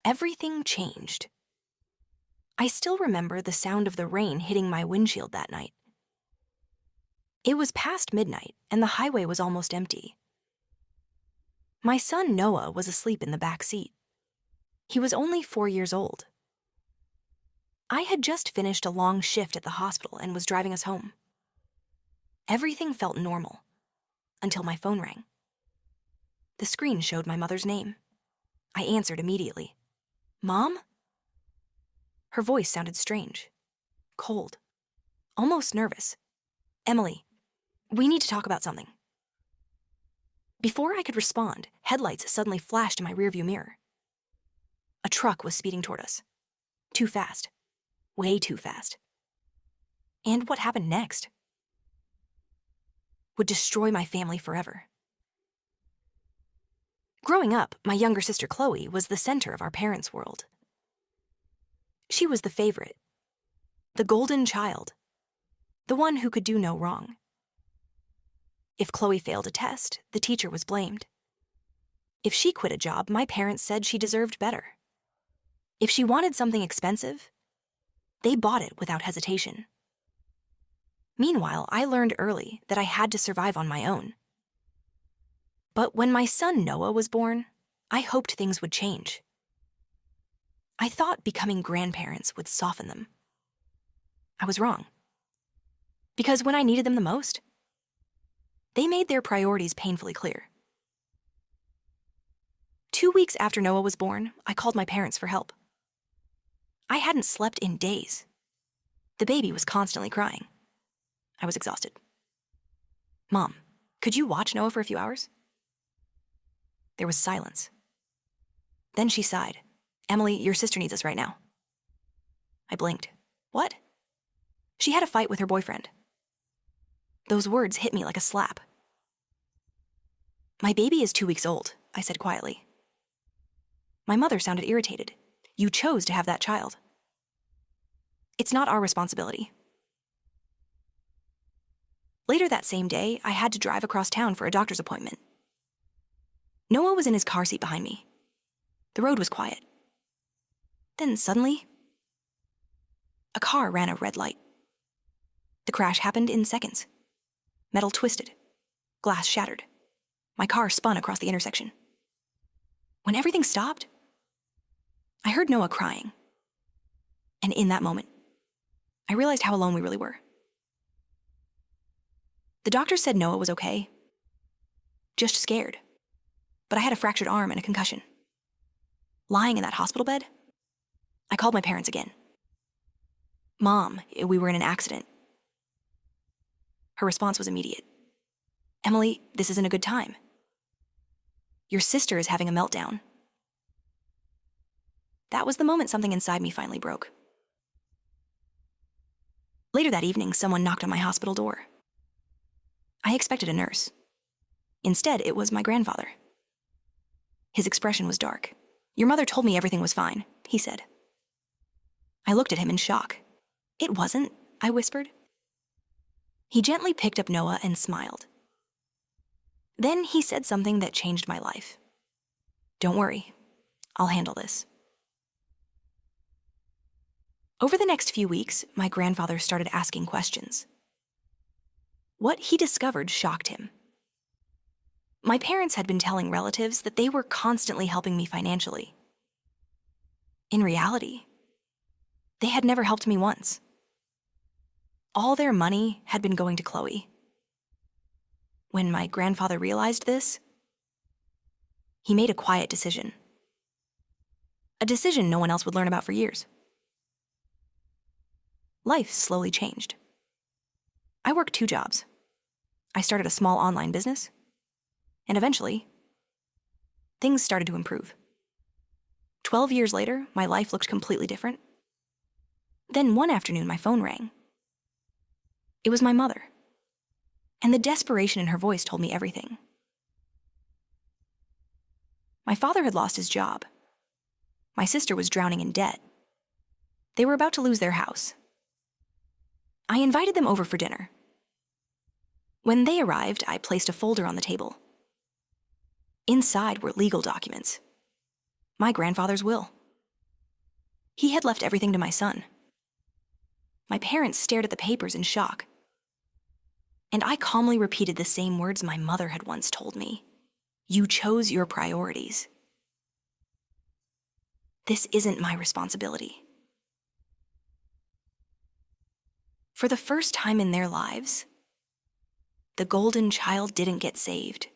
everything changed. I still remember the sound of the rain hitting my windshield that night. It was past midnight, and the highway was almost empty. My son Noah was asleep in the back seat. He was only 4 years old. I had just finished a long shift at the hospital and was driving us home. Everything felt normal, until my phone rang. The screen showed my mother's name. I answered immediately. "Mom?" Her voice sounded strange, cold, almost nervous. "Emily, we need to talk about something." Before I could respond, headlights suddenly flashed in my rearview mirror. A truck was speeding toward us. Too fast. Way too fast. And what happened next would destroy my family forever. Growing up, my younger sister Khloe was the center of our parents' world. She was the favorite, the golden child, the one who could do no wrong. If Khloe failed a test, the teacher was blamed. If she quit a job, my parents said she deserved better. If she wanted something expensive, they bought it without hesitation. Meanwhile, I learned early that I had to survive on my own. But when my son Noah was born, I hoped things would change. I thought becoming grandparents would soften them. I was wrong. Because when I needed them the most, they made their priorities painfully clear. 2 weeks after Noah was born, I called my parents for help. I hadn't slept in days. The baby was constantly crying. I was exhausted. "Mom, could you watch Noah for a few hours?" There was silence. Then she sighed. "Emily, your sister needs us right now." I blinked. "What?" "She had a fight with her boyfriend." Those words hit me like a slap. "My baby is 2 weeks old," I said quietly. My mother sounded irritated. "You chose to have that child. It's not our responsibility." Later that same day, I had to drive across town for a doctor's appointment. Noah was in his car seat behind me. The road was quiet. Then suddenly, a car ran a red light. The crash happened in seconds. Metal twisted. Glass shattered. My car spun across the intersection. When everything stopped, I heard Noah crying. And in that moment, I realized how alone we really were. The doctor said Noah was okay, just scared. But I had a fractured arm and a concussion. Lying in that hospital bed, I called my parents again. "Mom, we were in an accident." Her response was immediate. "Emily, this isn't a good time. Your sister is having a meltdown." That was the moment something inside me finally broke. Later that evening, someone knocked on my hospital door. I expected a nurse. Instead, it was my grandfather. His expression was dark. "Your mother told me everything was fine," he said. I looked at him in shock. "It wasn't," I whispered. He gently picked up Noah and smiled. Then he said something that changed my life. "Don't worry, I'll handle this." Over the next few weeks, my grandfather started asking questions. What he discovered shocked him. My parents had been telling relatives that they were constantly helping me financially. In reality, they had never helped me once. All their money had been going to Khloe. When my grandfather realized this, he made a quiet decision. A decision no one else would learn about for years. Life slowly changed. I worked 2 jobs. I started a small online business, and eventually, things started to improve. 12 years later, my life looked completely different. Then one afternoon, my phone rang. It was my mother, and the desperation in her voice told me everything. My father had lost his job. My sister was drowning in debt. They were about to lose their house. I invited them over for dinner. When they arrived, I placed a folder on the table. Inside were legal documents. My grandfather's will, He had left everything to my son. My parents stared at the papers in shock, and I calmly repeated the same words my mother had once told me. You chose your priorities. This isn't my responsibility. For the first time in their lives, the golden child didn't get saved.